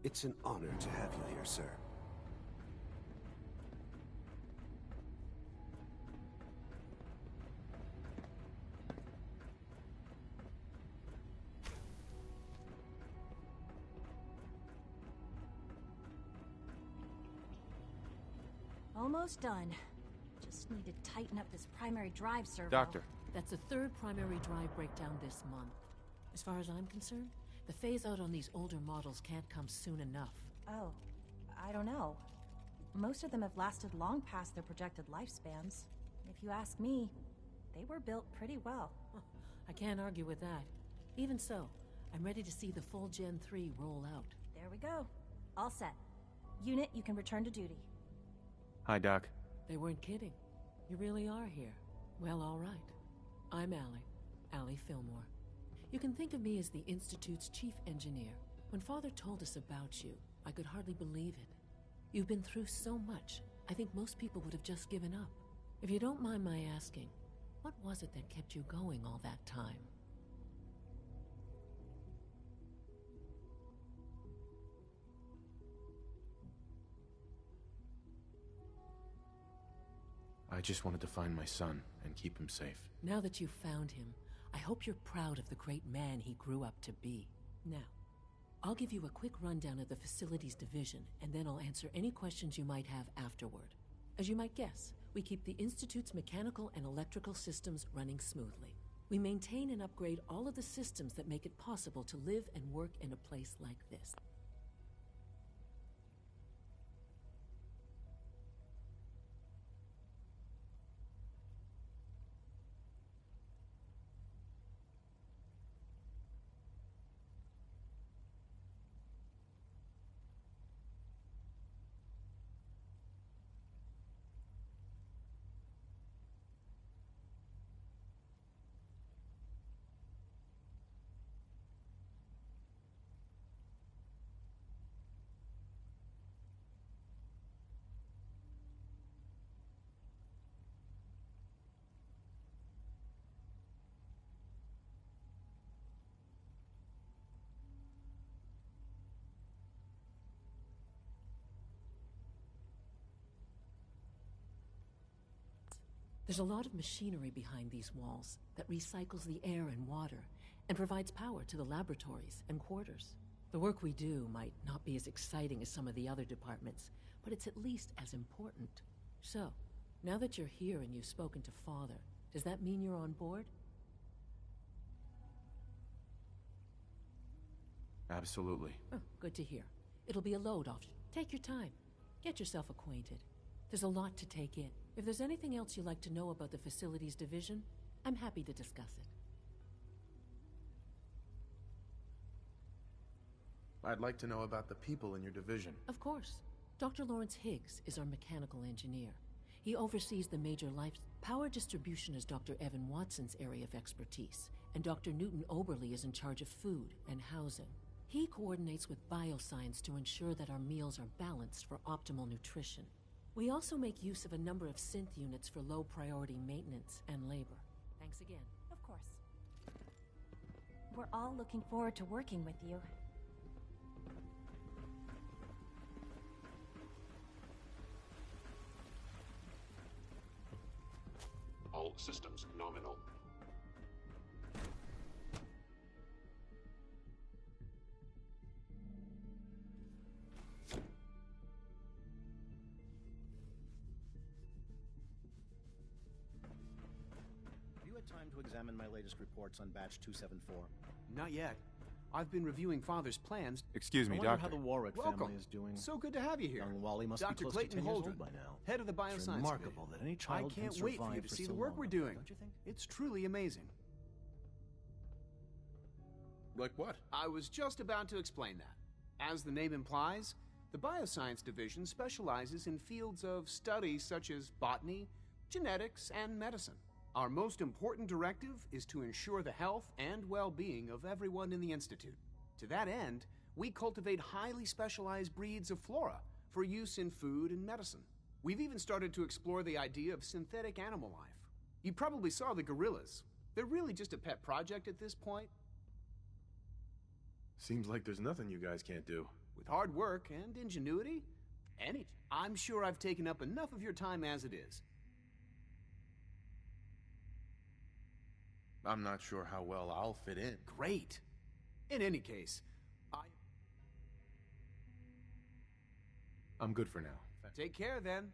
It's an honor to have you here, sir. Almost done. Just need to tighten up this primary drive servo. Doctor. That's the third primary drive breakdown this month. As far as I'm concerned, the phase-out on these older models can't come soon enough. Oh, I don't know. Most of them have lasted long past their projected lifespans. If you ask me, they were built pretty well. I can't argue with that. Even so, I'm ready to see the full Gen 3 roll out. There we go. All set. Unit, you can return to duty. Hi, Doc. They weren't kidding. You really are here. Well, all right. I'm Allie Fillmore. You can think of me as the Institute's chief engineer. When Father told us about you, I could hardly believe it. You've been through so much, I think most people would have just given up. If you don't mind my asking, what was it that kept you going all that time? I just wanted to find my son and keep him safe. Now that you've found him, I hope you're proud of the great man he grew up to be. Now, I'll give you a quick rundown of the Facilities Division, and then I'll answer any questions you might have afterward. As you might guess, we keep the Institute's mechanical and electrical systems running smoothly. We maintain and upgrade all of the systems that make it possible to live and work in a place like this. There's a lot of machinery behind these walls that recycles the air and water and provides power to the laboratories and quarters. The work we do might not be as exciting as some of the other departments, but it's at least as important. So, now that you're here and you've spoken to Father, does that mean you're on board? Absolutely. Oh, good to hear. It'll be a load off. Take your time. Get yourself acquainted. There's a lot to take in. If there's anything else you'd like to know about the Facilities Division, I'm happy to discuss it. I'd like to know about the people in your division. Of course. Dr. Lawrence Higgs is our mechanical engineer. He oversees the major life... Power distribution is Dr. Evan Watson's area of expertise, and Dr. Newton Oberly is in charge of food and housing. He coordinates with bioscience to ensure that our meals are balanced for optimal nutrition. We also make use of a number of synth units for low-priority maintenance and labor. Thanks again. Of course. We're all looking forward to working with you. All systems nominal. Time to examine my latest reports on batch 274. Not yet. I've been reviewing Father's plans. Excuse me, I wonder Doctor. how the Warwick Welcome. family is doing. So good to have you here. Young Wally must Dr. be close Clayton to 10 years Holden, old by now. head of the Bioscience It's remarkable Division. that any child I can't can wait for you survive to for see so the work long, we're doing. Don't you think? It's truly amazing. Like what? I was just about to explain that. As the name implies, the Bioscience Division specializes in fields of study such as botany, genetics, and medicine. Our most important directive is to ensure the health and well-being of everyone in the Institute. To that end, we cultivate highly specialized breeds of flora for use in food and medicine. We've even started to explore the idea of synthetic animal life. You probably saw the gorillas. They're really just a pet project at this point. Seems like there's nothing you guys can't do. With hard work and ingenuity, I'm sure I've taken up enough of your time as it is. I'm not sure how well I'll fit in. Great. In any case, I'm good for now. Take care, then.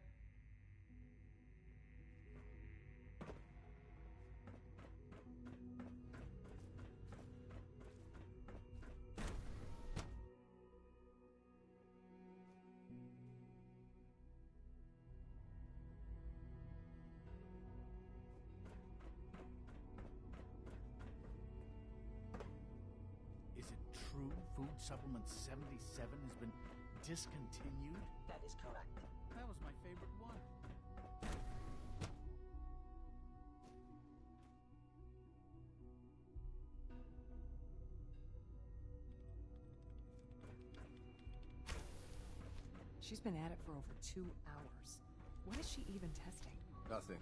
Is it true Food Supplement 77 has been discontinued? That is correct. That was my favorite one. She's been at it for over 2 hours. What is she even testing? Nothing.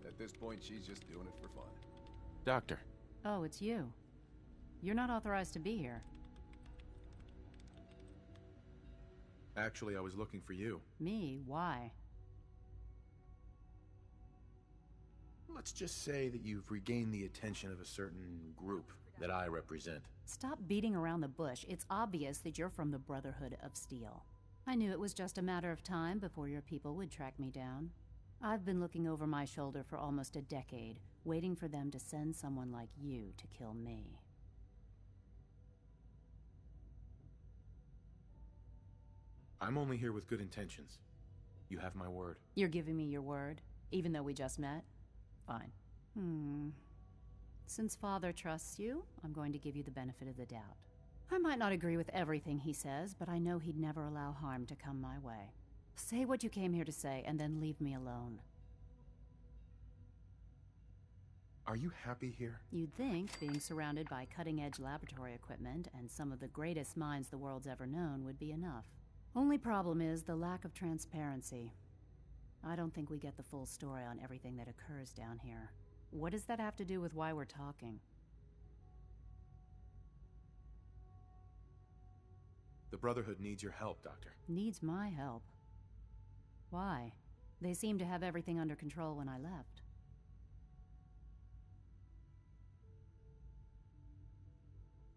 At this point, she's just doing it for fun. Doctor. Oh, it's you. You're not authorized to be here. Actually, I was looking for you. Me? Why? Let's just say that you've regained the attention of a certain group that I represent. Stop beating around the bush. It's obvious that you're from the Brotherhood of Steel. I knew it was just a matter of time before your people would track me down. I've been looking over my shoulder for almost a decade, waiting for them to send someone like you to kill me. I'm only here with good intentions. You have my word. You're giving me your word, even though we just met? Fine. Since Father trusts you, I'm going to give you the benefit of the doubt. I might not agree with everything he says, but I know he'd never allow harm to come my way. Say what you came here to say, and then leave me alone. Are you happy here? You'd think being surrounded by cutting-edge laboratory equipment and some of the greatest minds the world's ever known would be enough. Only problem is the lack of transparency. I don't think we get the full story on everything that occurs down here. What does that have to do with why we're talking? The Brotherhood needs your help, Doctor. Needs my help? Why? They seemed to have everything under control when I left.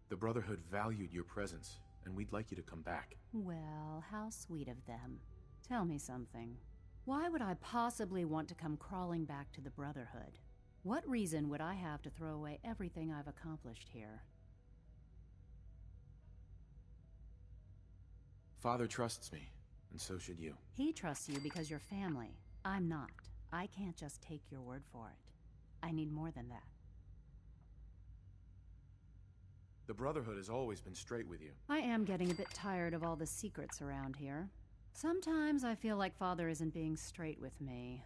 The Brotherhood valued your presence, and we'd like you to come back. Well, how sweet of them. Tell me something. Why would I possibly want to come crawling back to the Brotherhood? What reason would I have to throw away everything I've accomplished here? Father trusts me, and so should you. He trusts you because you're family. I'm not. I can't just take your word for it. I need more than that. The Brotherhood has always been straight with you. I am getting a bit tired of all the secrets around here. Sometimes I feel like Father isn't being straight with me.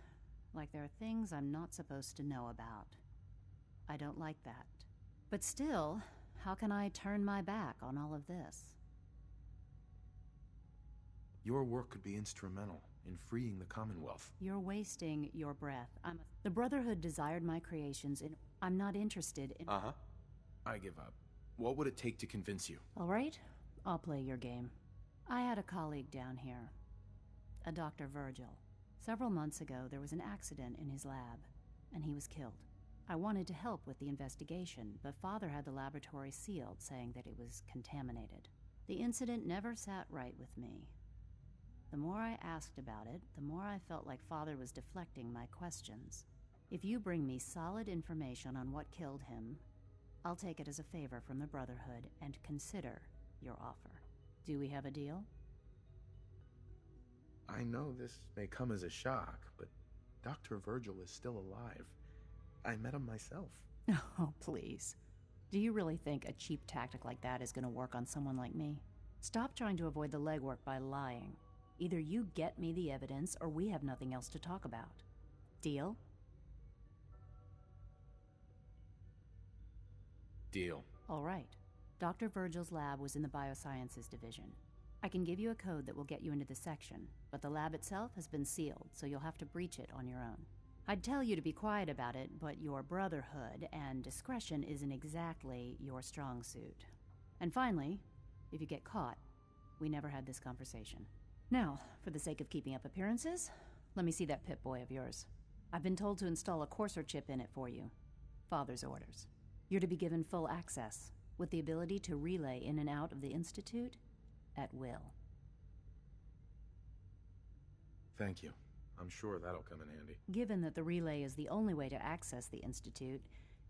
Like there are things I'm not supposed to know about. I don't like that. But still, how can I turn my back on all of this? Your work could be instrumental in freeing the Commonwealth. You're wasting your breath. The Brotherhood desired my creations, and I'm not interested in... I give up. What would it take to convince you? All right, I'll play your game. I had a colleague down here, a Dr. Virgil. Several months ago, there was an accident in his lab, and he was killed. I wanted to help with the investigation, but Father had the laboratory sealed, saying that it was contaminated. The incident never sat right with me. The more I asked about it, the more I felt like Father was deflecting my questions. If you bring me solid information on what killed him, I'll take it as a favor from the Brotherhood and consider your offer. Do we have a deal? I know this may come as a shock, but Dr. Virgil is still alive. I met him myself. Oh, please. Do you really think a cheap tactic like that is going to work on someone like me? Stop trying to avoid the legwork by lying. Either you get me the evidence, or we have nothing else to talk about. Deal? Deal. All right. Dr. Virgil's lab was in the Biosciences Division. I can give you a code that will get you into the section, but the lab itself has been sealed, so you'll have to breach it on your own. I'd tell you to be quiet about it, but your Brotherhood and discretion isn't exactly your strong suit. And finally, if you get caught, we never had this conversation. Now, for the sake of keeping up appearances, let me see that Pip-Boy of yours. I've been told to install a courser chip in it for you. Father's orders. You're to be given full access, with the ability to relay in and out of the Institute at will. Thank you. I'm sure that'll come in handy. Given that the relay is the only way to access the Institute,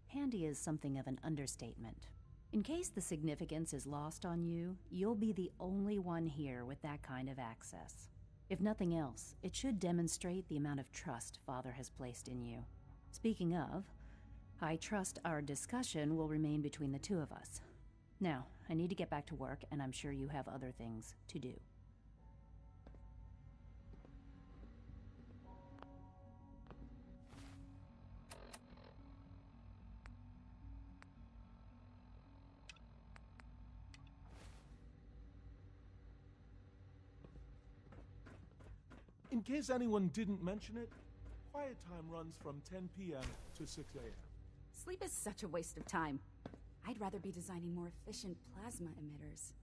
handy is something of an understatement. In case the significance is lost on you, you'll be the only one here with that kind of access. If nothing else, it should demonstrate the amount of trust Father has placed in you. Speaking of, I trust our discussion will remain between the two of us. Now, I need to get back to work, and I'm sure you have other things to do. In case anyone didn't mention it, quiet time runs from 10 p.m. to 6 a.m. Sleep is such a waste of time. I'd rather be designing more efficient plasma emitters.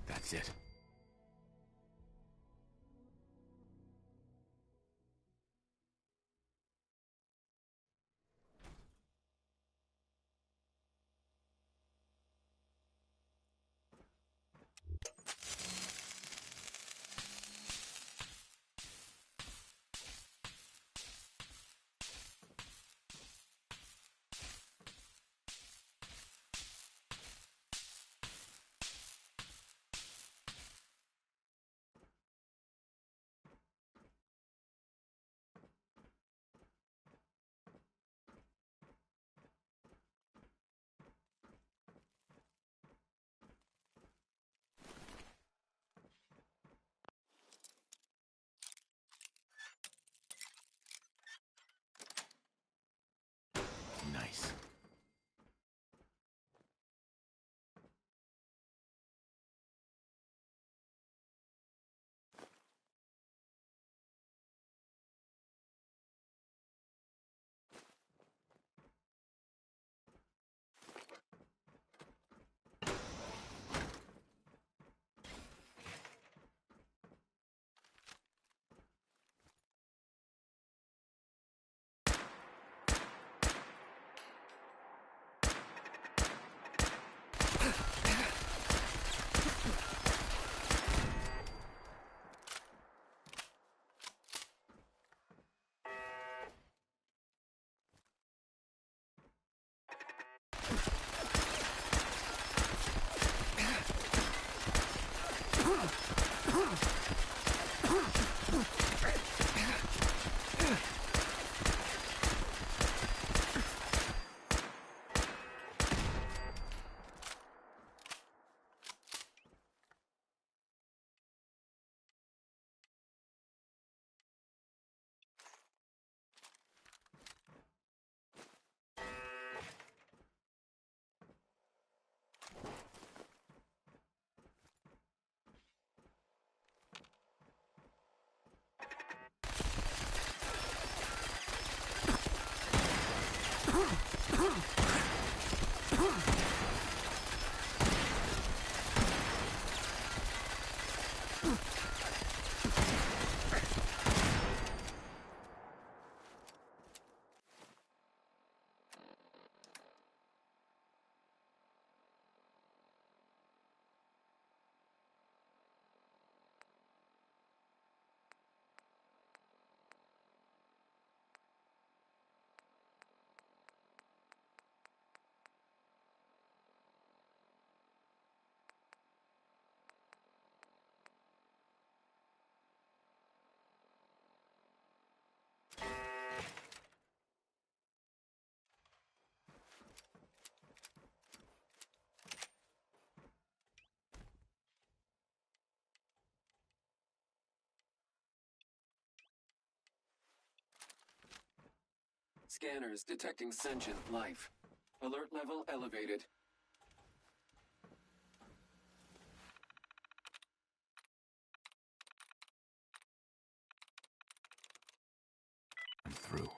That's it. Scanners detecting sentient life. Alert level elevated. I'm through.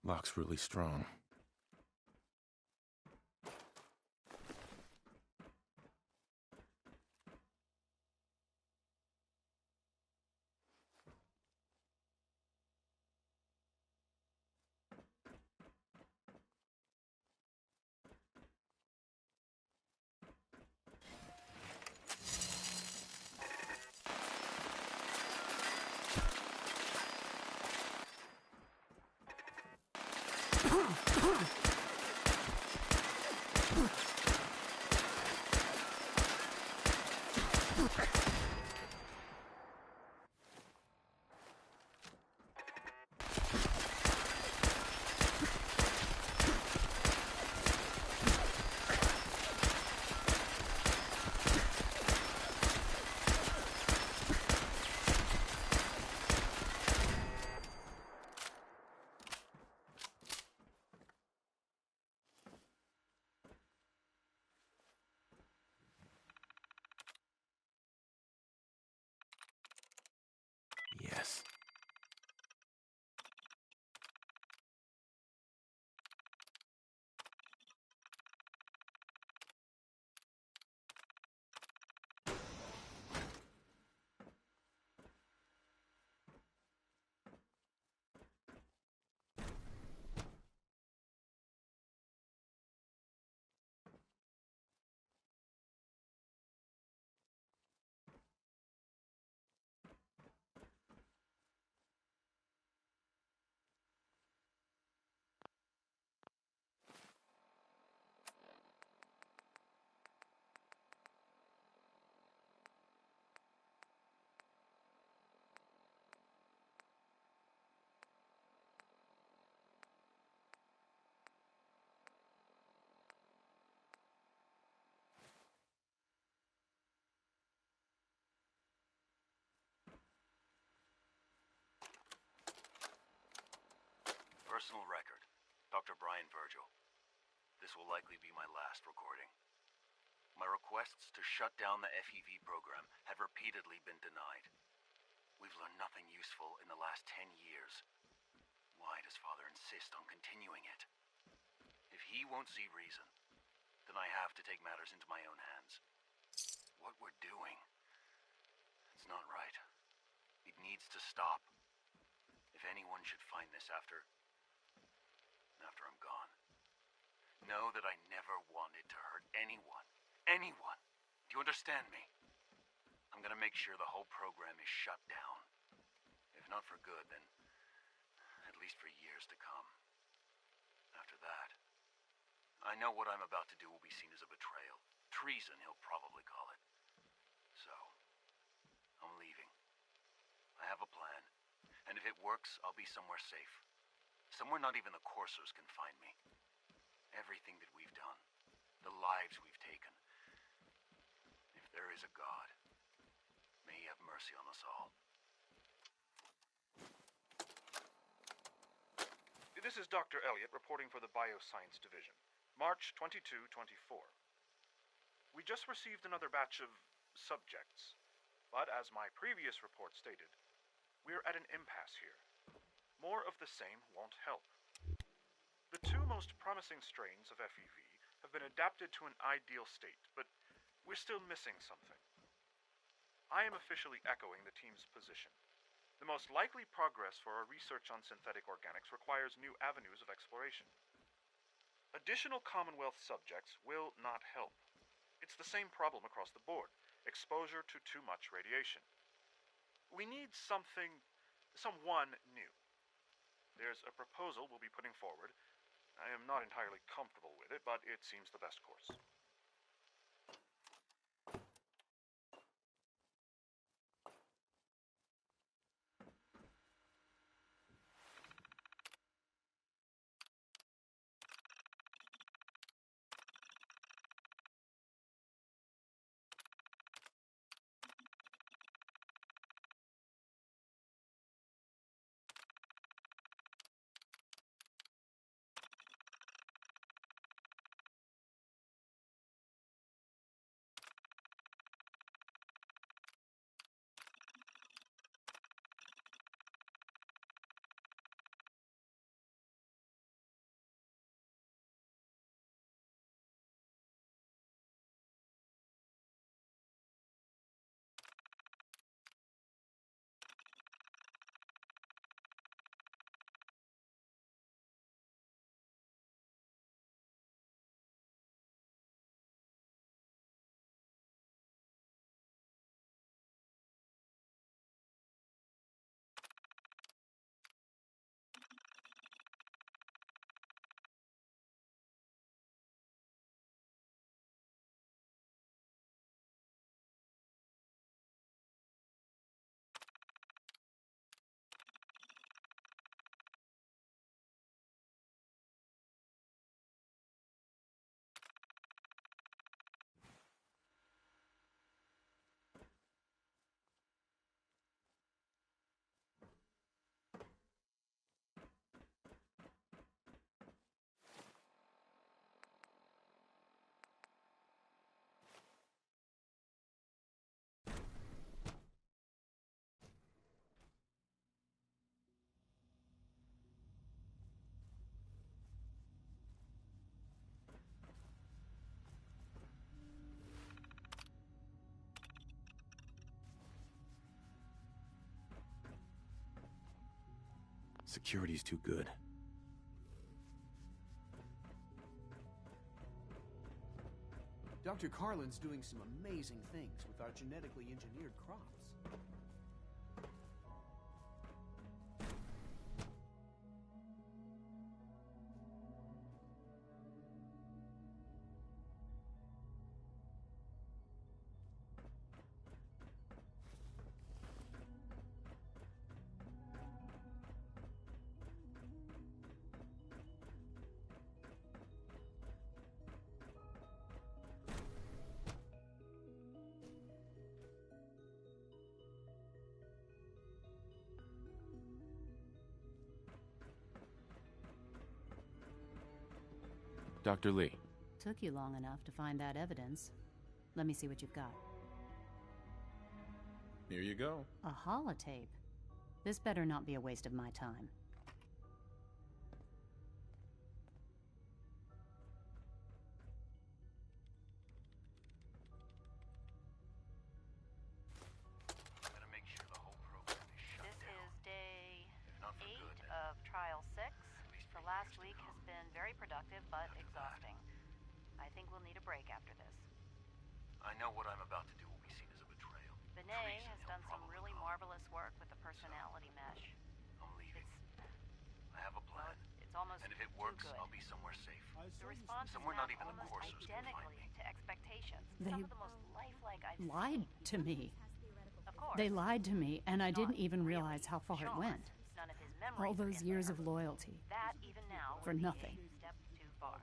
Lock's really strong. Yes. Personal record. Dr. Brian Virgil. This will likely be my last recording. My requests to shut down the FEV program have repeatedly been denied. We've learned nothing useful in the last 10 years. Why does Father insist on continuing it? If he won't see reason, then I have to take matters into my own hands. What we're doing, it's not right. It needs to stop. If anyone should find this after I'm gone, know that I never wanted to hurt anyone. Anyone! Do you understand me? I'm gonna make sure the whole program is shut down. If not for good, then at least for years to come. After that, I know what I'm about to do will be seen as a betrayal. Treason, he'll probably call it. So, I'm leaving. I have a plan, and if it works, I'll be somewhere safe. Somewhere not even the Corsairs can find me. Everything that we've done, the lives we've taken. If there is a God, may he have mercy on us all. This is Dr. Elliot reporting for the Bioscience Division. March 22-24. We just received another batch of subjects, but as my previous report stated, we're at an impasse here. More of the same won't help. The two most promising strains of FEV have been adapted to an ideal state, but we're still missing something. I am officially echoing the team's position. The most likely progress for our research on synthetic organics requires new avenues of exploration. Additional Commonwealth subjects will not help. It's the same problem across the board: exposure to too much radiation. We need someone new. There's a proposal we'll be putting forward. I am not entirely comfortable with it, but it seems the best course. Security's too good. Dr. Carlin's doing some amazing things with our genetically engineered crops. Dr. Lee. Took you long enough to find that evidence. Let me see what you've got. Here you go. A holotape? This better not be a waste of my time. Gotta make sure the whole program is shut This down. is day If not for 8 good, then of Trial 6. least The for last years to week come. has been very productive, but exhausting. I think we'll need a break after this. I know what I'm about to do will be seen as a betrayal. Benet Treason, has he'll done some probably really call it. marvelous work with the personality mesh. I'm leaving. I have a plan. It's almost And if it too works, good. I'll be somewhere safe. The response Somewhere is not even the almost coursers can find identically me. to expectations. They Some of the most lifelike I've lied seen. to me. Of course. They lied to me, and I didn't even realize how far it went. None of his memories All are those in years there. of loyalty. That, even now, For would be nothing. a step too far.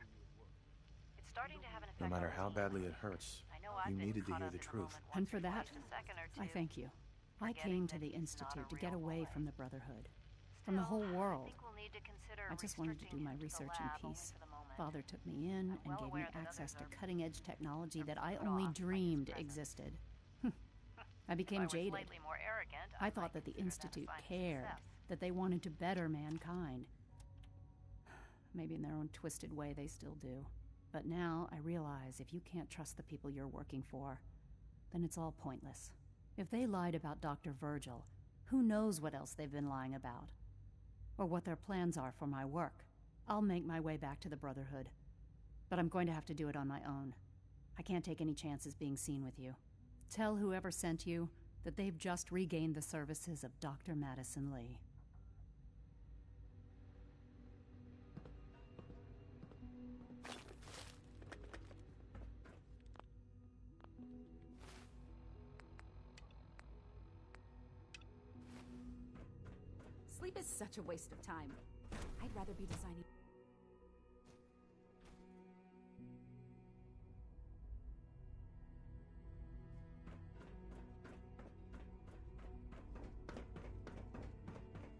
It's starting to have an effect No matter on how me. badly it hurts, I know I've you been needed to caught hear up the in truth. moment And once for or that, twice, a second or I two. thank you. I Forgetting came to that the he's not Institute a to get real away boy. from the Brotherhood. From the whole Still, world. I think we'll need to consider I just wanted to do restricting my him to the research in lab only peace. for the moment. Father took me in and well gave me aware that access to others are cutting-edge technology that I put only off by his dreamed presence. existed. I If became I were jaded. slightly more arrogant, I might thought that the consider that a Institute sign of cared, success. that they wanted to better mankind. Maybe in their own twisted way they still do. But now I realize if you can't trust the people you're working for, then it's all pointless. If they lied about Dr. Virgil, who knows what else they've been lying about? Or what their plans are for my work. I'll make my way back to the Brotherhood. But I'm going to have to do it on my own. I can't take any chances being seen with you. Tell whoever sent you that they've just regained the services of Dr. Madison Lee. Sleep is such a waste of time. I'd rather be designing...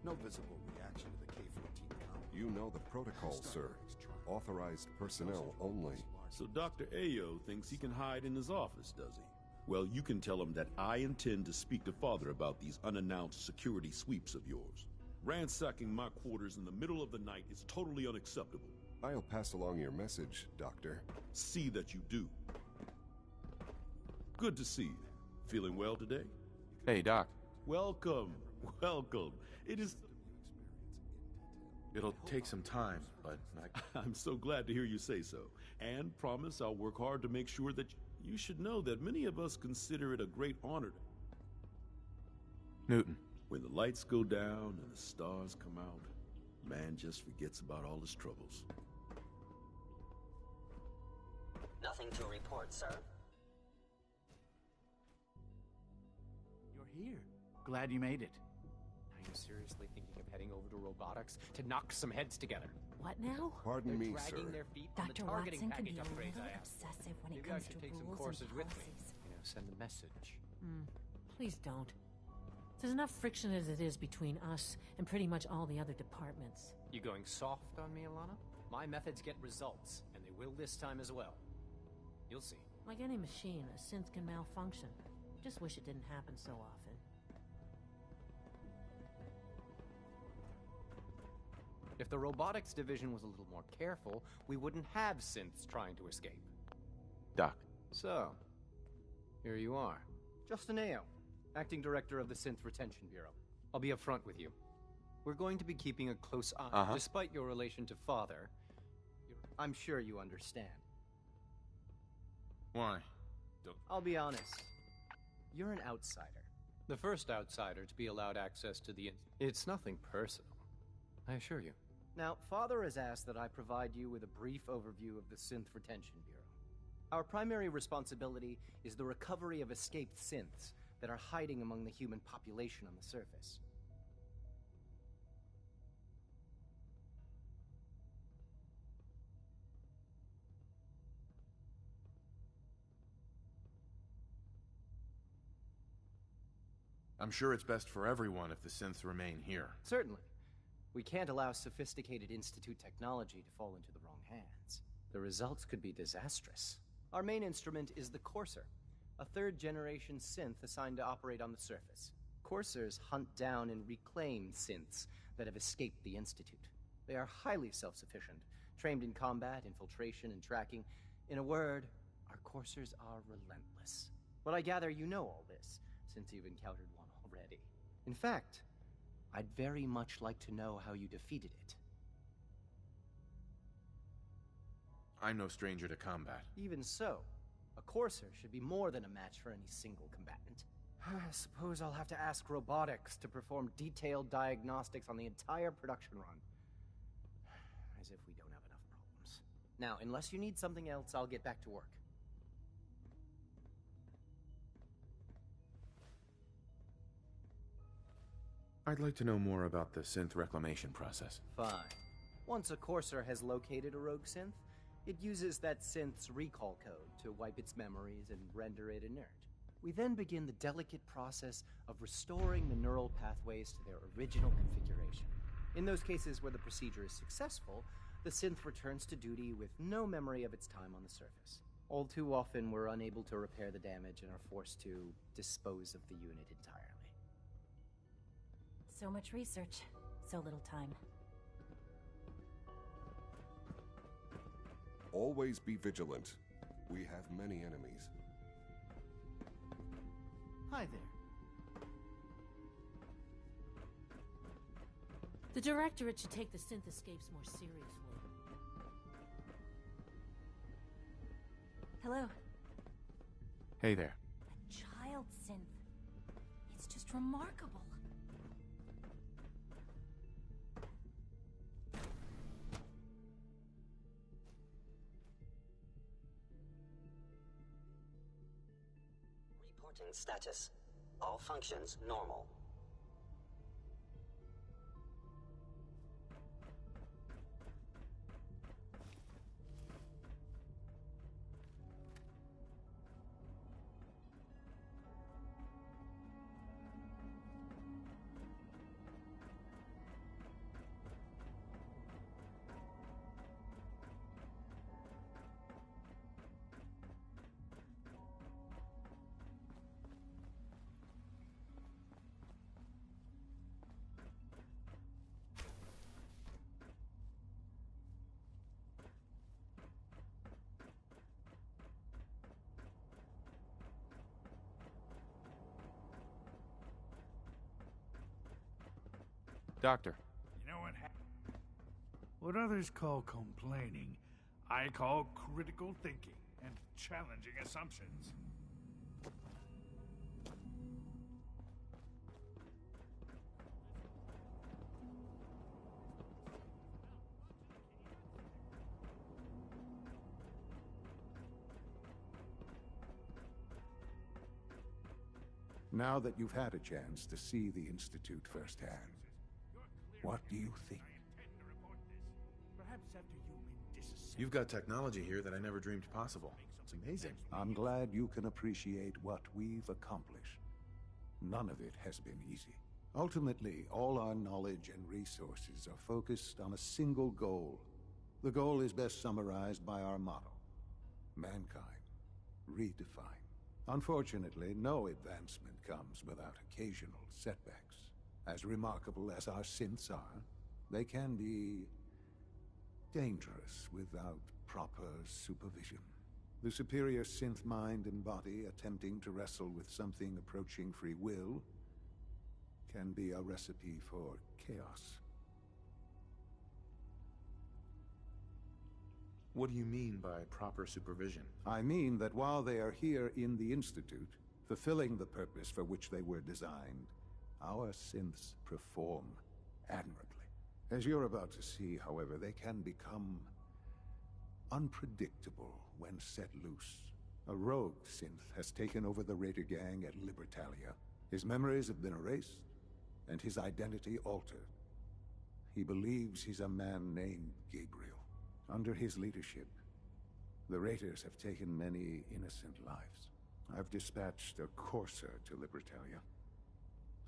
No visible reaction to the K-14 compound. You know the protocol, sir. Authorized personnel only. So Dr. Ayo thinks he can hide in his office, does he? Well, you can tell him that I intend to speak to Father about these unannounced security sweeps of yours. Ransacking my quarters in the middle of the night is totally unacceptable. I'll pass along your message, Doctor. See that you do. Good to see you. Feeling well today? Hey, Doc. Welcome. Welcome. It'll take some time, but I'm so glad to hear you say so. And promise I'll work hard to make sure that you should know that many of us consider it a great honor. Newton. When the lights go down and the stars come out, man just forgets about all his troubles. Nothing to report, sir. You're here. Glad you made it. Are you seriously thinking of heading over to robotics to knock some heads together? What now? Pardon me, They're dragging sir. their feet on the Dr. targeting Watson can package be a upgrades little I have. obsessive when it Maybe I comes should to take some rules courses and with me. policies. Send a message. Please don't. There's enough friction as it is between us and pretty much all the other departments. You going soft on me, Alana? My methods get results, and they will this time as well. You'll see. Like any machine, a synth can malfunction. Just wish it didn't happen so often. If the robotics division was a little more careful, we wouldn't have synths trying to escape. Doc. So, here you are. Justin Ayo, Acting Director of the Synth Retention Bureau. I'll be upfront with you. We're going to be keeping a close eye. Despite your relation to Father, I'm sure you understand. Why? I'll be honest. You're an outsider. The first outsider to be allowed access to the... It's nothing personal, I assure you. Now, Father has asked that I provide you with a brief overview of the Synth Retention Bureau. Our primary responsibility is the recovery of escaped synths that are hiding among the human population on the surface. I'm sure it's best for everyone if the synths remain here. Certainly. We can't allow sophisticated Institute technology to fall into the wrong hands. The results could be disastrous. Our main instrument is the Courser, a third-generation synth assigned to operate on the surface. Coursers hunt down and reclaim synths that have escaped the Institute. They are highly self-sufficient, trained in combat, infiltration, and tracking. In a word, our Coursers are relentless. But I gather you know all this, since you've encountered one already. In fact, I'd very much like to know how you defeated it. I'm no stranger to combat. Even so, a Courser should be more than a match for any single combatant. I suppose I'll have to ask robotics to perform detailed diagnostics on the entire production run. As if we don't have enough problems. Now, unless you need something else, I'll get back to work. I'd like to know more about the synth reclamation process. Fine. Once a Courser has located a rogue synth, it uses that synth's recall code to wipe its memories and render it inert. We then begin the delicate process of restoring the neural pathways to their original configuration. In those cases where the procedure is successful, the synth returns to duty with no memory of its time on the surface. All too often, we're unable to repair the damage and are forced to dispose of the unit entirely. So much research, so little time. Always be vigilant. We have many enemies. Hi there. The Directorate should take the synth escapes more seriously. Hello. Hey there. A child synth. It's just remarkable. Reporting status. All functions normal. Doctor. You know what others call complaining, I call critical thinking and challenging assumptions. Now that you've had a chance to see the Institute firsthand, what do you think? Perhaps after you've been disassembled. You've got technology here that I never dreamed possible. It's amazing. I'm glad you can appreciate what we've accomplished. None of it has been easy. Ultimately, all our knowledge and resources are focused on a single goal. The goal is best summarized by our motto: mankind, redefined. Unfortunately, no advancement comes without occasional setbacks. As remarkable as our synths are, they can be dangerous without proper supervision. The superior synth mind and body attempting to wrestle with something approaching free will can be a recipe for chaos. What do you mean by proper supervision? I mean that while they are here in the Institute, fulfilling the purpose for which they were designed, our synths perform admirably. As you're about to see, however, they can become unpredictable when set loose. A rogue synth has taken over the Raider gang at Libertalia. His memories have been erased, and his identity altered. He believes he's a man named Gabriel. Under his leadership, the Raiders have taken many innocent lives. I've dispatched a courser to Libertalia.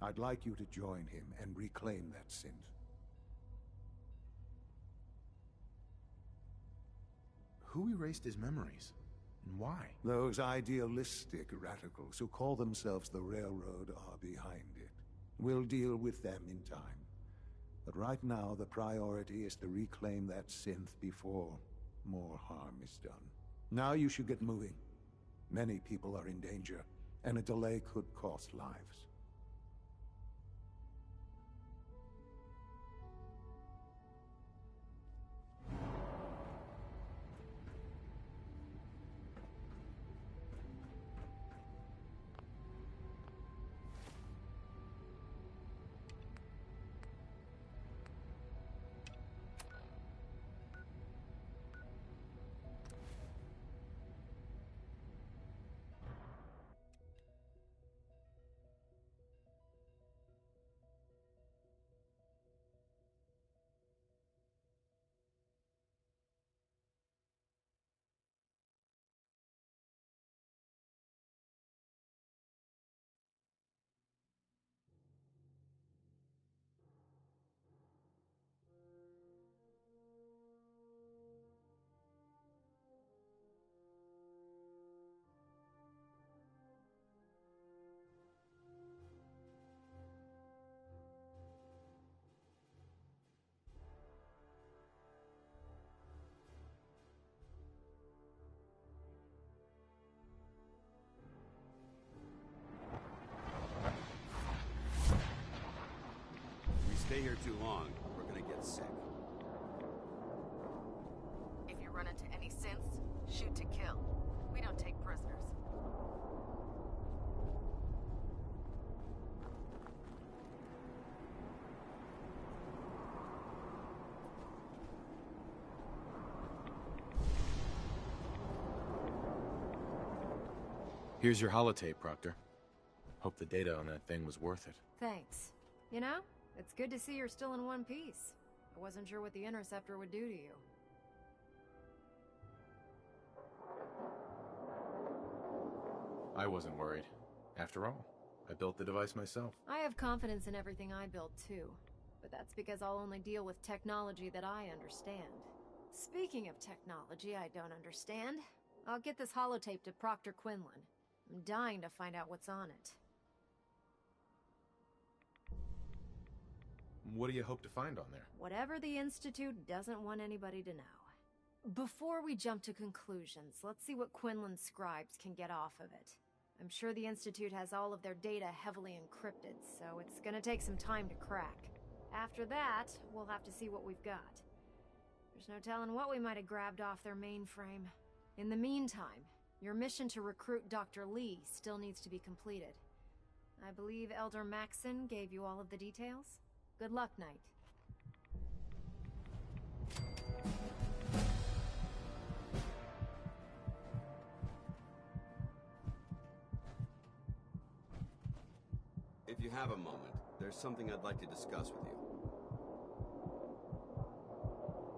I'd like you to join him and reclaim that synth. Who erased his memories? And why? Those idealistic radicals who call themselves the Railroad are behind it. We'll deal with them in time. But right now, the priority is to reclaim that synth before more harm is done. Now you should get moving. Many people are in danger, and a delay could cost lives. Stay here too long, we're gonna get sick. If you run into any synths, shoot to kill. We don't take prisoners. Here's your holotape, Proctor. Hope the data on that thing was worth it. Thanks. You know, it's good to see you're still in one piece. I wasn't sure what the Interceptor would do to you. I wasn't worried. After all, I built the device myself. I have confidence in everything I build too, but that's because I'll only deal with technology that I understand. Speaking of technology I don't understand, I'll get this holotape to Proctor Quinlan. I'm dying to find out what's on it. What do you hope to find on there? Whatever the Institute doesn't want anybody to know. Before we jump to conclusions, let's see what Quinlan's scribes can get off of it. I'm sure the Institute has all of their data heavily encrypted, so it's gonna take some time to crack. After that, we'll have to see what we've got. There's no telling what we might have grabbed off their mainframe. In the meantime, your mission to recruit Dr. Lee still needs to be completed. I believe Elder Maxson gave you all of the details? Good luck, Knight. If you have a moment, there's something I'd like to discuss with you.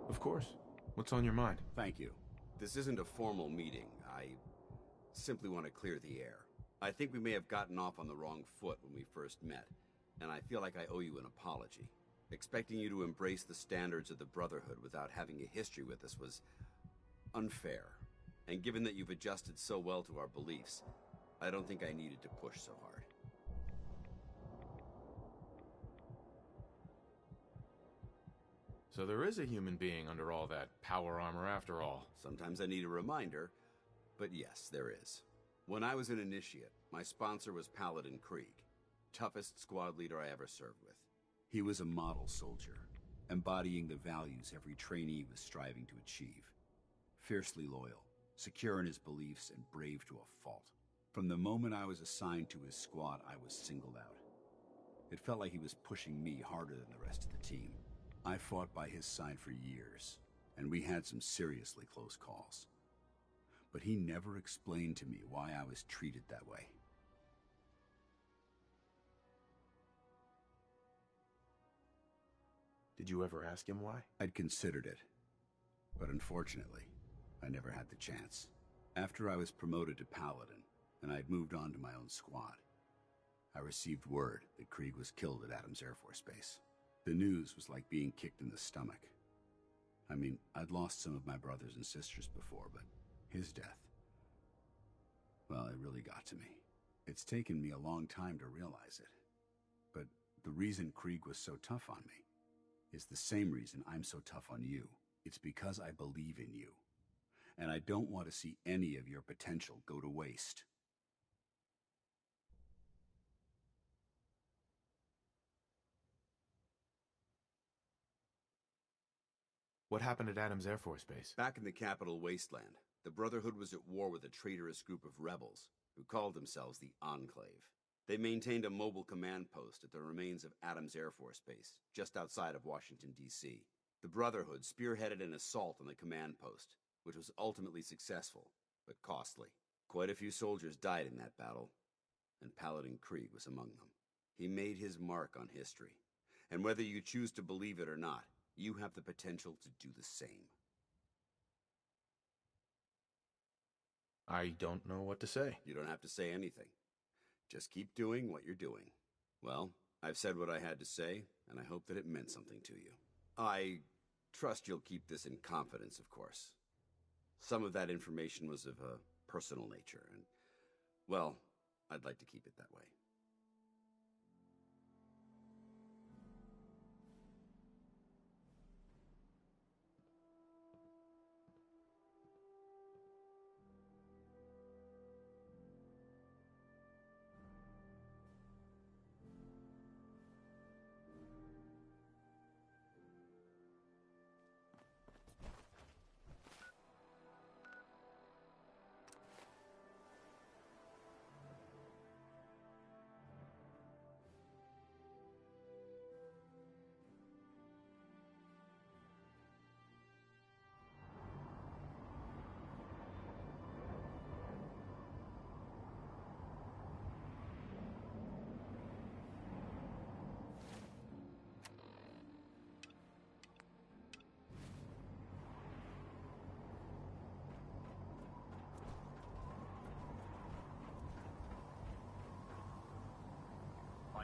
Of course. What's on your mind? Thank you. This isn't a formal meeting. I simply want to clear the air. I think we may have gotten off on the wrong foot when we first met, and I feel like I owe you an apology. Expecting you to embrace the standards of the Brotherhood without having a history with us was unfair. And given that you've adjusted so well to our beliefs, I don't think I needed to push so hard. So there is a human being under all that power armor after all. Sometimes I need a reminder, but yes, there is. When I was an initiate, my sponsor was Paladin Krieg. toughest squad leader I ever served with. He was a model soldier, embodying the values every trainee was striving to achieve. Fiercely loyal, secure in his beliefs, and brave to a fault. From the moment I was assigned to his squad, I was singled out. It felt like he was pushing me harder than the rest of the team. I fought by his side for years, and we had some seriously close calls. But he never explained to me why I was treated that way. Did you ever ask him why? I'd considered it, but unfortunately, I never had the chance. After I was promoted to Paladin, and I'd moved on to my own squad, I received word that Krieg was killed at Adams Air Force Base. The news was like being kicked in the stomach. I mean, I'd lost some of my brothers and sisters before, but his death, well, it really got to me. It's taken me a long time to realize it. But the reason Krieg was so tough on me is the same reason I'm so tough on you. It's because I believe in you. And I don't want to see any of your potential go to waste. What happened at Adams Air Force Base? Back in the capital wasteland, the Brotherhood was at war with a traitorous group of rebels who called themselves the Enclave. They maintained a mobile command post at the remains of Adams Air Force Base, just outside of Washington, D.C. The Brotherhood spearheaded an assault on the command post, which was ultimately successful, but costly. Quite a few soldiers died in that battle, and Paladin Krieg was among them. He made his mark on history, and whether you choose to believe it or not, you have the potential to do the same. I don't know what to say. You don't have to say anything. Just keep doing what you're doing. Well, I've said what I had to say, and I hope that it meant something to you. I trust you'll keep this in confidence, of course. Some of that information was of a personal nature, and, well, I'd like to keep it that way.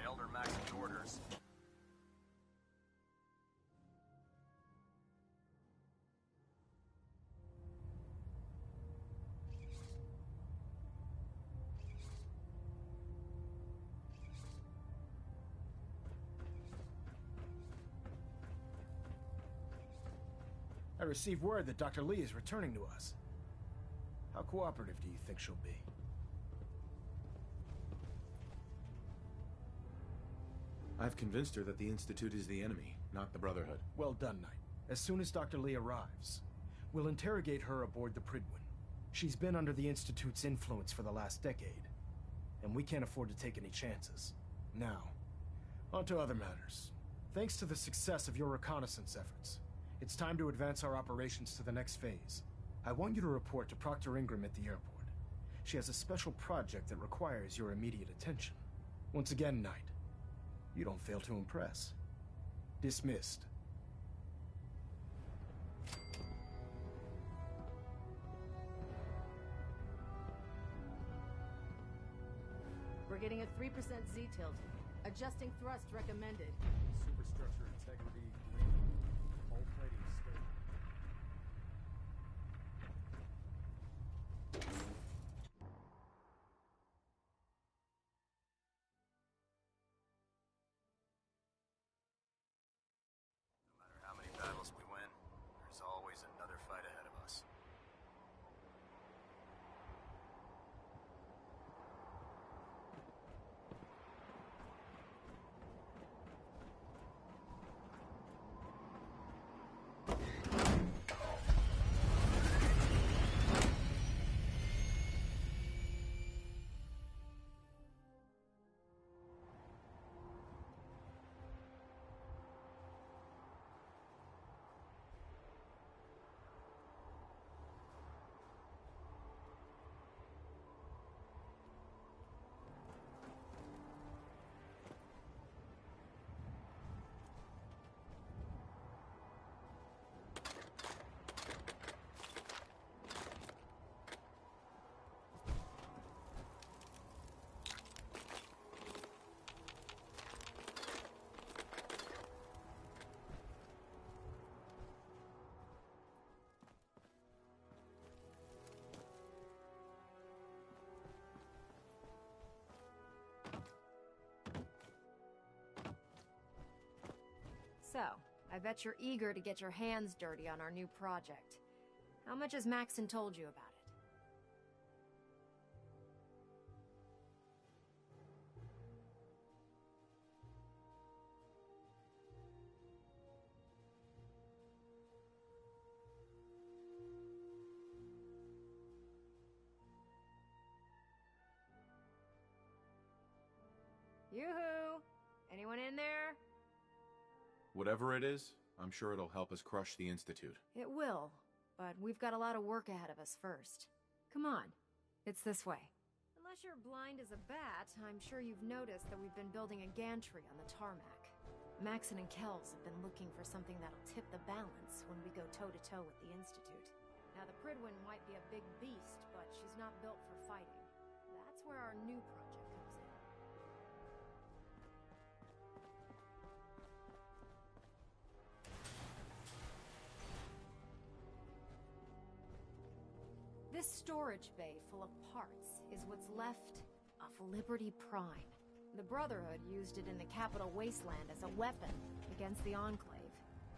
Elder Max's orders. I received word that Dr. Lee is returning to us. How cooperative do you think she'll be? I've convinced her that the Institute is the enemy, not the Brotherhood. Well done, Knight. As soon as Dr. Lee arrives, we'll interrogate her aboard the Prydwen. She's been under the Institute's influence for the last decade, and we can't afford to take any chances. Now, on to other matters. Thanks to the success of your reconnaissance efforts, it's time to advance our operations to the next phase. I want you to report to Proctor Ingram at the airport. She has a special project that requires your immediate attention. Once again, Knight, you don't fail to impress. Dismissed. We're getting a 3% Z tilt. Adjusting thrust recommended. Superstructure integrity green. All plating stable. How many battles we win, there's always another fight ahead of us. So, I bet you're eager to get your hands dirty on our new project. How much has Maxon told you about it? Yoo-hoo! Anyone in there? Whatever it is, I'm sure it'll help us crush the Institute. It will, but we've got a lot of work ahead of us first. Come on, it's this way. Unless you're blind as a bat, I'm sure you've noticed that we've been building a gantry on the tarmac. Maxon and Kells have been looking for something that'll tip the balance when we go toe-to-toe with the Institute. Now, the Pridwin might be a big beast, but she's not built for fighting. That's where our new project comes in. This storage bay full of parts is what's left of Liberty Prime. The Brotherhood used it in the Capital Wasteland as a weapon against the Enclave.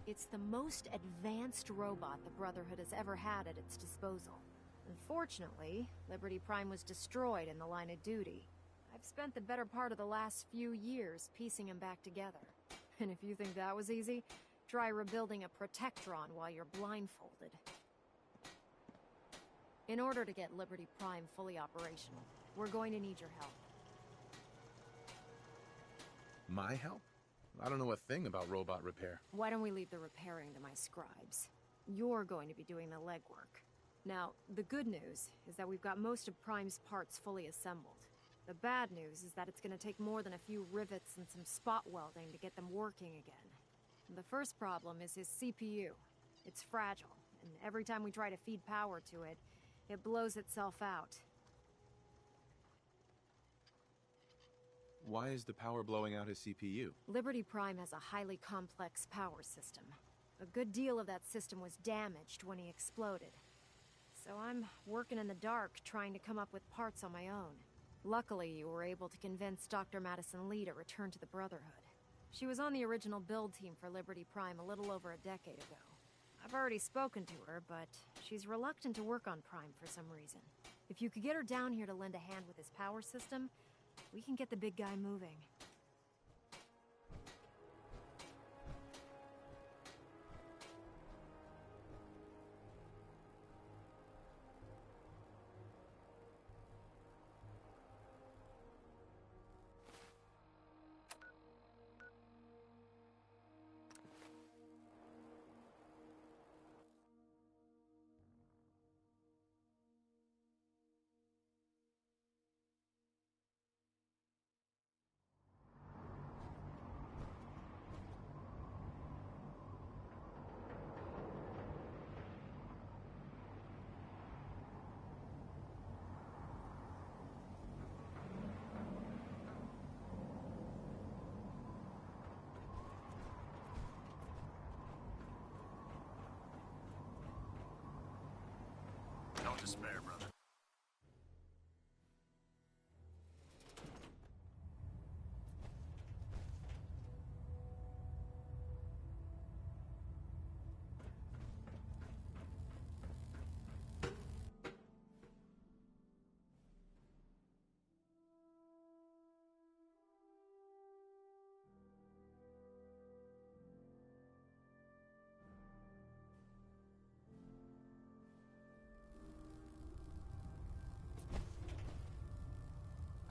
It's the most advanced robot the Brotherhood has ever had at its disposal. Unfortunately, Liberty Prime was destroyed in the line of duty. I've spent the better part of the last few years piecing him back together. And if you think that was easy, try rebuilding a Protectron while you're blindfolded. In order to get Liberty Prime fully operational, we're going to need your help. My help? I don't know a thing about robot repair. Why don't we leave the repairing to my scribes? You're going to be doing the legwork. Now, the good news is that we've got most of Prime's parts fully assembled. The bad news is that it's going to take more than a few rivets and some spot welding to get them working again. The first problem is his CPU. It's fragile, and every time we try to feed power to it, it blows itself out. Why is the power blowing out his CPU? Liberty Prime has a highly complex power system. A good deal of that system was damaged when he exploded. So I'm working in the dark, trying to come up with parts on my own. Luckily, you were able to convince Dr. Madison Lee to return to the Brotherhood. She was on the original build team for Liberty Prime a little over a decade ago. I've already spoken to her, but she's reluctant to work on Prime for some reason. If you could get her down here to lend a hand with his power system, we can get the big guy moving. Don't despair, brother.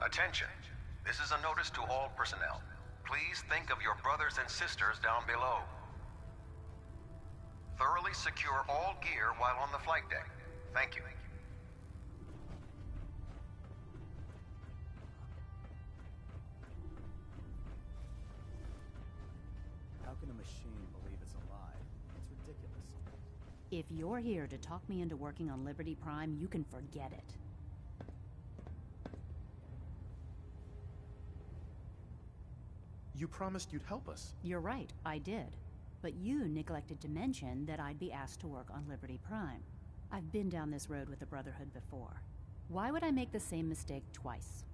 Attention. This is a notice to all personnel. Please think of your brothers and sisters down below. Thoroughly secure all gear while on the flight deck. Thank you. How can a machine believe it's alive? It's ridiculous. If you're here to talk me into working on Liberty Prime, you can forget it. You promised you'd help us. You're right, I did. But you neglected to mention that I'd be asked to work on Liberty Prime. I've been down this road with the Brotherhood before. Why would I make the same mistake twice?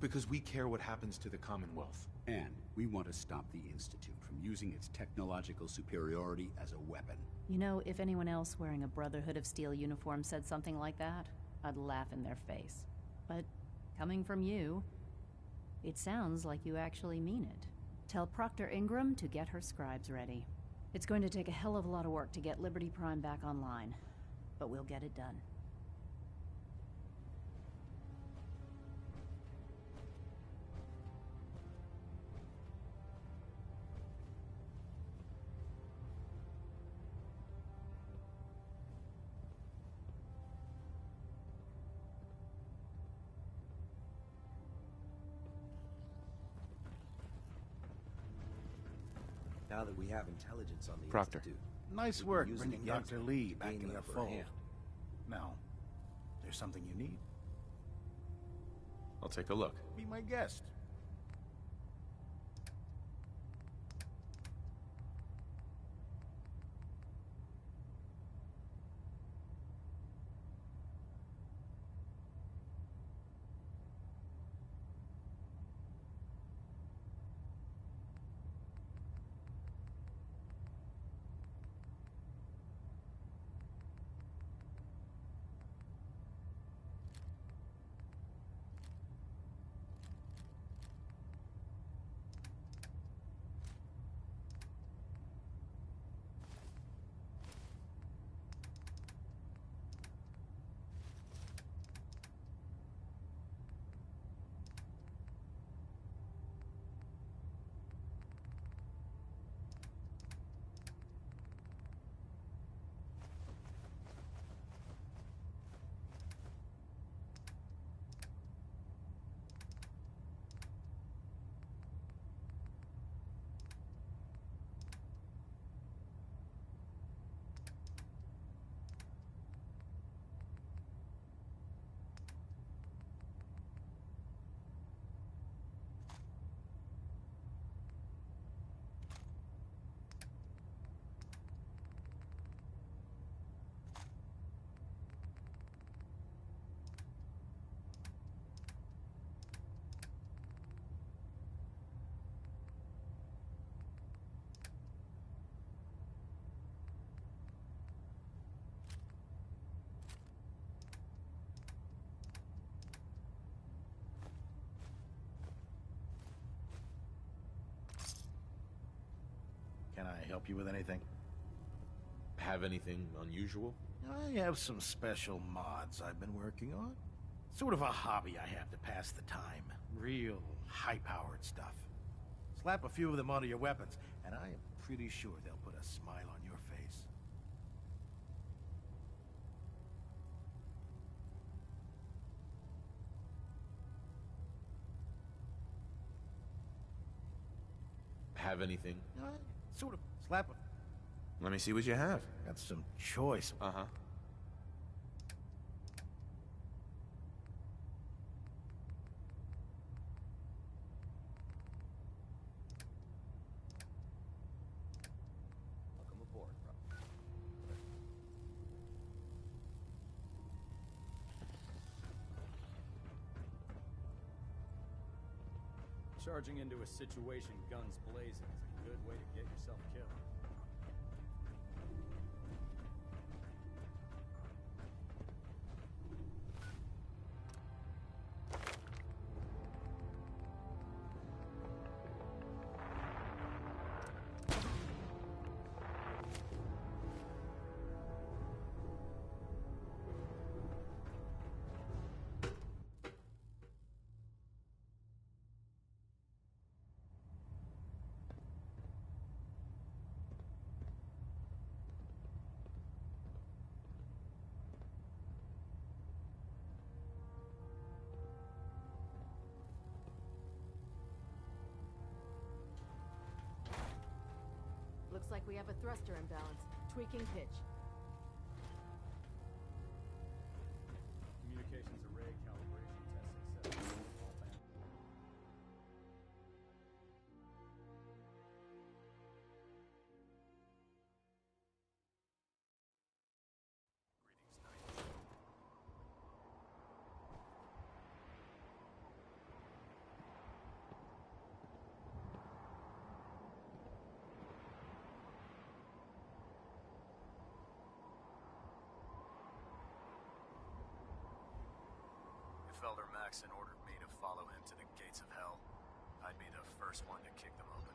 Because we care what happens to the Commonwealth. And we want to stop the Institute from using its technological superiority as a weapon. You know, if anyone else wearing a Brotherhood of Steel uniform said something like that, I'd laugh in their face. But coming from you, it sounds like you actually mean it. Tell Proctor Ingram to get her scribes ready. It's going to take a hell of a lot of work to get Liberty Prime back online, but we'll get it done. Now that we have intelligence on the Proctor. Institute, Nice we work can use it bringing against Dr. them Lee to back gain in the the upper fold. hand. Now, there's something you need? I'll take a look. Be my guest. Can I help you with anything? Have anything unusual? I have some special mods I've been working on. Sort of a hobby I have to pass the time. Real high-powered stuff. Slap a few of them onto your weapons, and I am pretty sure they'll put a smile on your face. Have anything? Sort of. Slap a... Let me see what you have. Got some choice. Uh-huh. Welcome aboard, bro. Charging into a situation guns blazing is a good way to get yourself killed. Looks like we have a thruster imbalance. Tweaking pitch. Communications array calibration testing set. All band. Elder Maxon ordered me to follow him to the gates of hell, I'd be the first one to kick them open.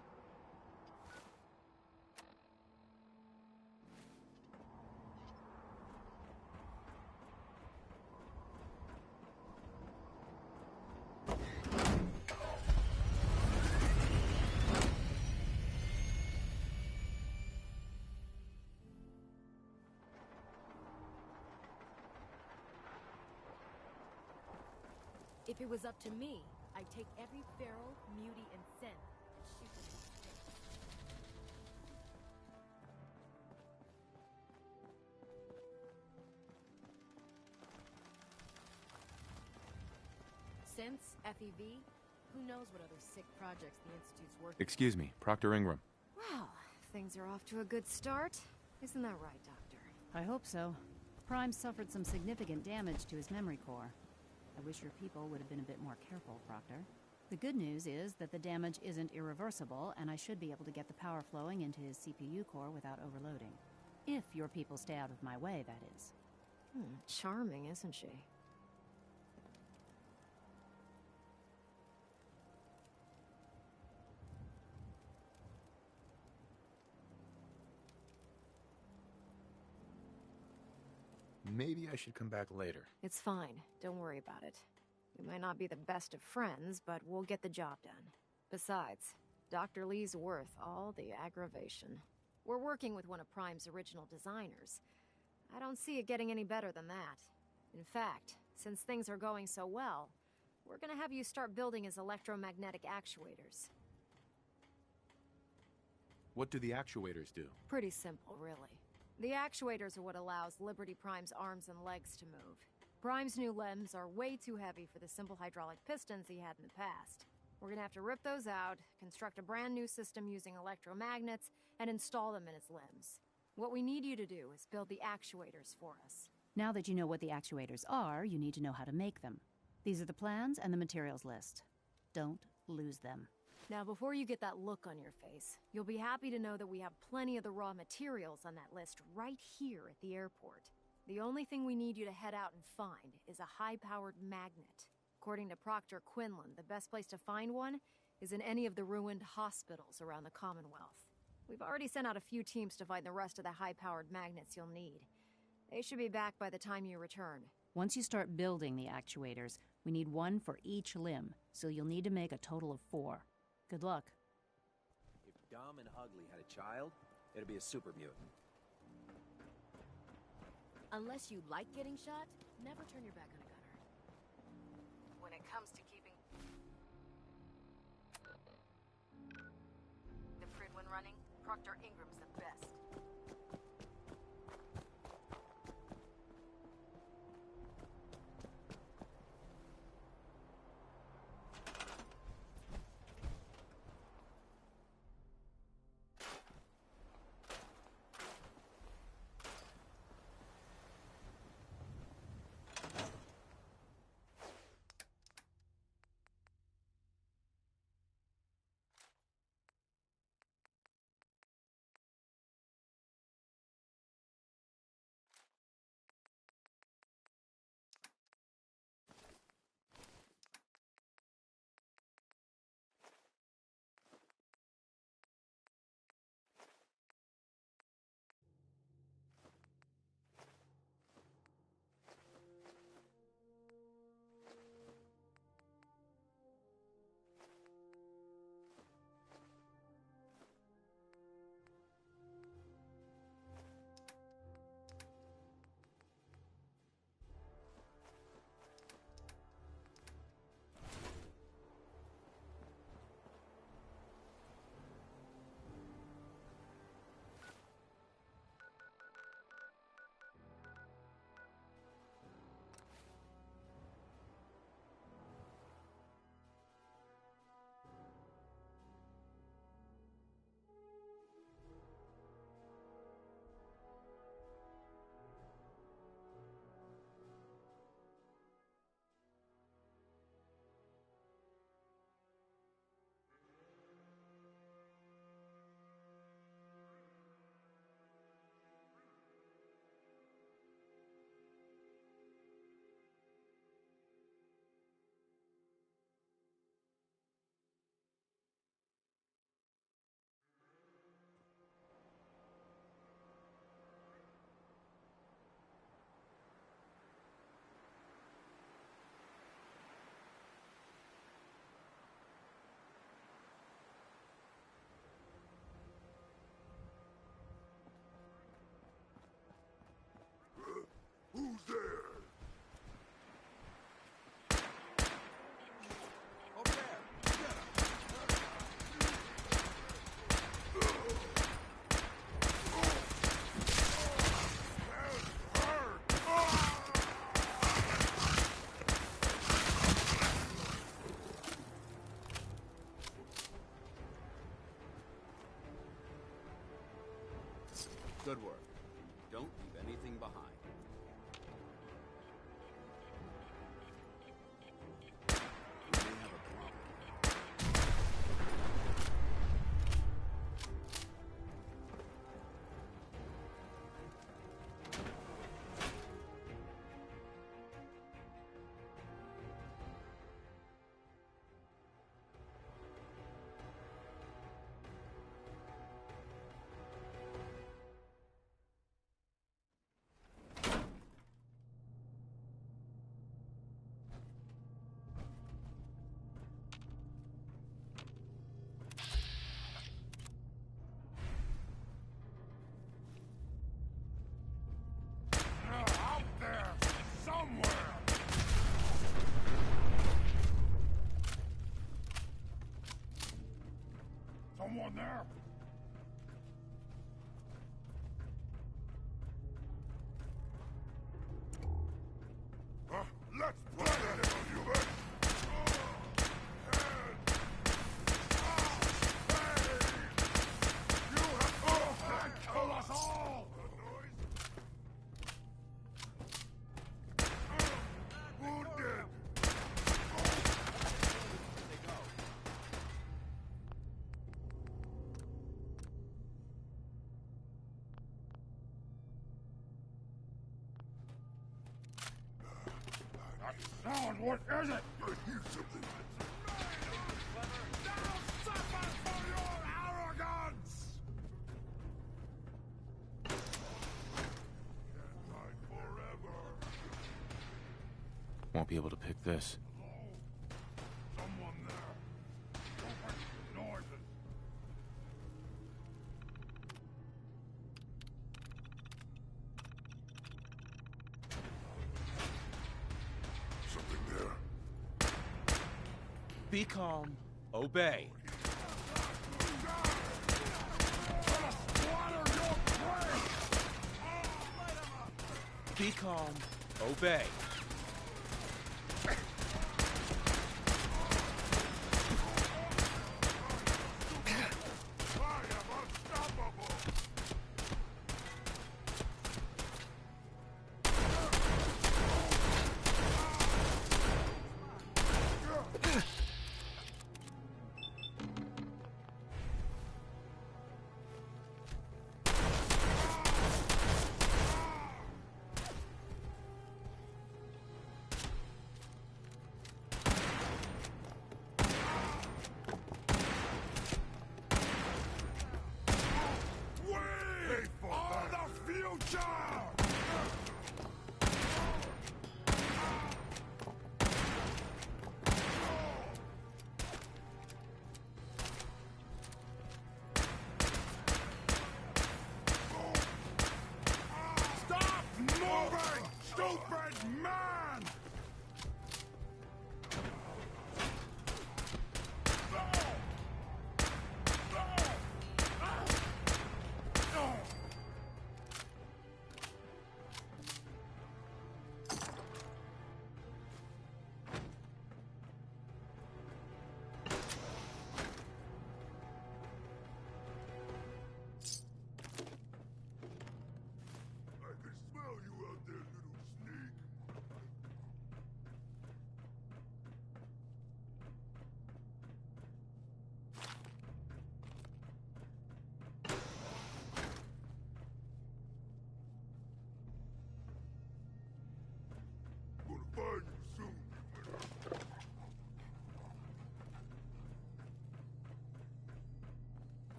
If it was up to me, I'd take every feral, mutie, and synth and shoot them in space. Synths, FEV, who knows what other sick projects the Institute's working on. Excuse me, Proctor Ingram. Well, things are off to a good start. Isn't that right, Doctor? I hope so. Prime suffered some significant damage to his memory core. I wish your people would have been a bit more careful, Proctor. The good news is that the damage isn't irreversible, and I should be able to get the power flowing into his CPU core without overloading. If your people stay out of my way, that is. Charming, isn't she? Maybe I should come back later. It's fine. Don't worry about it. We might not be the best of friends, but we'll get the job done. Besides, Dr. Lee's worth all the aggravation. We're working with one of Prime's original designers. I don't see it getting any better than that. In fact, since things are going so well, we're gonna have you start building his electromagnetic actuators. What do the actuators do? Pretty simple, really. The actuators are what allows Liberty Prime's arms and legs to move. Prime's new limbs are way too heavy for the simple hydraulic pistons he had in the past. We're gonna have to rip those out, construct a brand new system using electromagnets, and install them in his limbs. What we need you to do is build the actuators for us. Now that you know what the actuators are, you need to know how to make them. These are the plans and the materials list. Don't lose them. Now, before you get that look on your face, you'll be happy to know that we have plenty of the raw materials on that list right here at the airport. The only thing we need you to head out and find is a high-powered magnet. According to Proctor Quinlan, the best place to find one is in any of the ruined hospitals around the Commonwealth. We've already sent out a few teams to find the rest of the high-powered magnets you'll need. They should be back by the time you return. Once you start building the actuators, we need one for each limb, so you'll need to make a total of 4. Good luck. If Dumb and Ugly had a child, it'd be a super mutant. Unless you like getting shot, never turn your back on a gunner. When it comes to keeping the Pridwin running, Proctor Ingram's the best. Who's there? Over there! Get him! Good work. Don't leave anything behind. We may have a problem. Out there! Somewhere! Someone there? Let's play that, little human! You have to kill us all! Wounded! That sound, what is it? I hear something. Now suffer for your arrogance! Can't hide forever. Won't be able to pick this. Someone there. Don't make noises. Something there. Be calm. Obey. Be calm. Obey.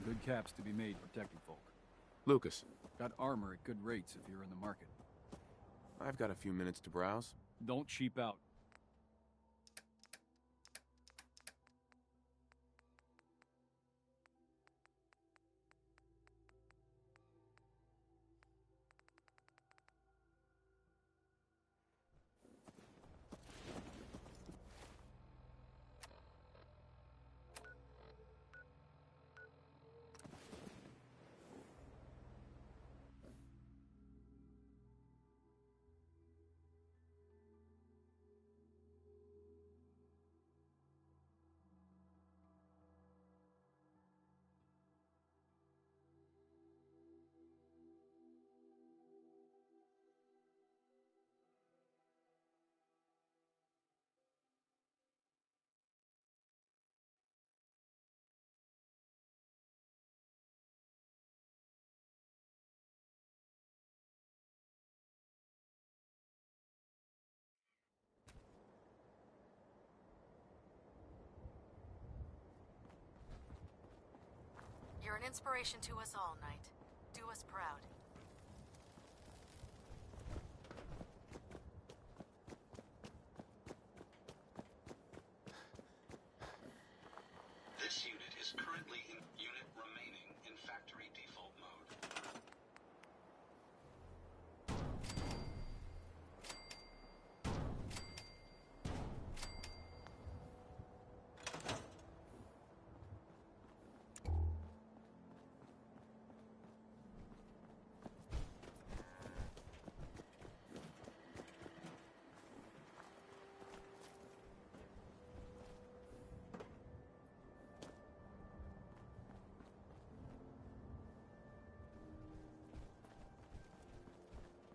Good caps to be made protecting folk. Lucas. Got armor at good rates if you're in the market. I've got a few minutes to browse. Don't cheap out. You're an inspiration to us all, Knight. Do us proud. This unit is currently in unit remaining in factory default mode.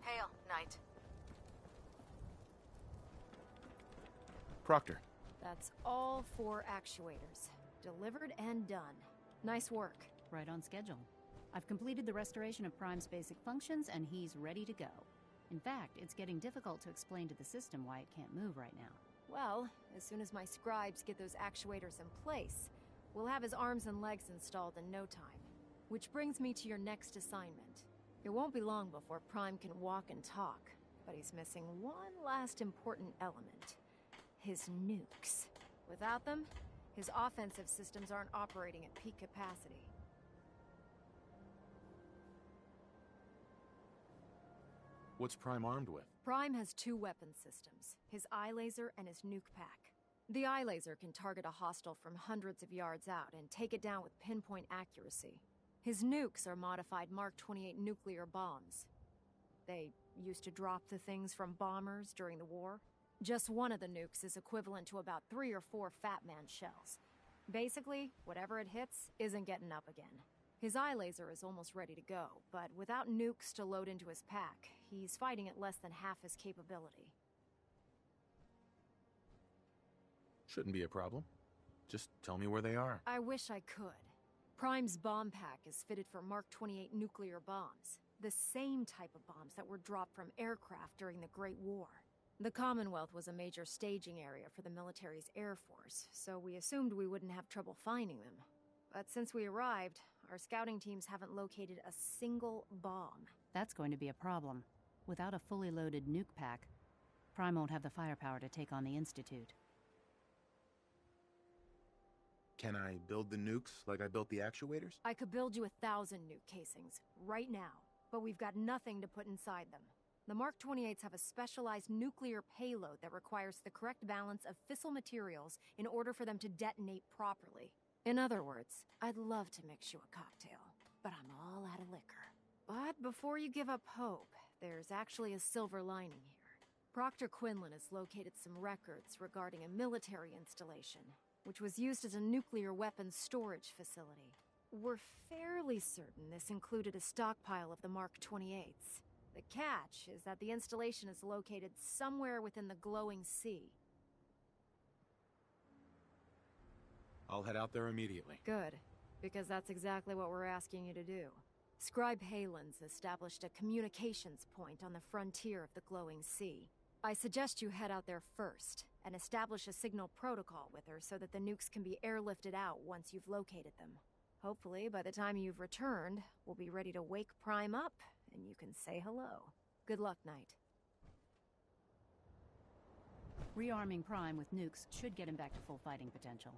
Hail, Knight. Proctor. That's all 4 actuators. Delivered and done. Nice work. Right on schedule. I've completed the restoration of Prime's basic functions, and he's ready to go. In fact, it's getting difficult to explain to the system why it can't move right now. Well, as soon as my scribes get those actuators in place, we'll have his arms and legs installed in no time. Which brings me to your next assignment. It won't be long before Prime can walk and talk, but he's missing one last important element. His nukes. Without them, his offensive systems aren't operating at peak capacity. What's Prime armed with? Prime has 2 weapon systems, his eye laser and his nuke pack. The eye laser can target a hostile from hundreds of yards out and take it down with pinpoint accuracy. His nukes are modified Mark 28 nuclear bombs. They used to drop the things from bombers during the war. Just one of the nukes is equivalent to about 3 or 4 Fat Man shells. Basically, whatever it hits isn't getting up again. His eye laser is almost ready to go, but without nukes to load into his pack, he's fighting at less than half his capability. Shouldn't be a problem. Just tell me where they are. I wish I could. Prime's bomb pack is fitted for Mark 28 nuclear bombs, the same type of bombs that were dropped from aircraft during the Great War. The Commonwealth was a major staging area for the military's Air Force, so we assumed we wouldn't have trouble finding them. But since we arrived, our scouting teams haven't located a single bomb. That's going to be a problem. Without a fully loaded nuke pack, Prime won't have the firepower to take on the Institute. Can I build the nukes like I built the actuators? I could build you 1,000 nuke casings, right now, but we've got nothing to put inside them. The Mark 28s have a specialized nuclear payload that requires the correct balance of fissile materials in order for them to detonate properly. In other words, I'd love to mix you a cocktail, but I'm all out of liquor. But before you give up hope, there's actually a silver lining here. Proctor Quinlan has located some records regarding a military installation, which was used as a nuclear weapons storage facility. We're fairly certain this included a stockpile of the Mark 28s. The catch is that the installation is located somewhere within the glowing sea. I'll head out there immediately. Good, because that's exactly what we're asking you to do. Scribe Halen's established a communications point on the frontier of the glowing sea. I suggest you head out there first, and establish a signal protocol with her so that the nukes can be airlifted out once you've located them. Hopefully, by the time you've returned, we'll be ready to wake Prime up, and you can say hello. Good luck, Knight. Rearming Prime with nukes should get him back to full fighting potential.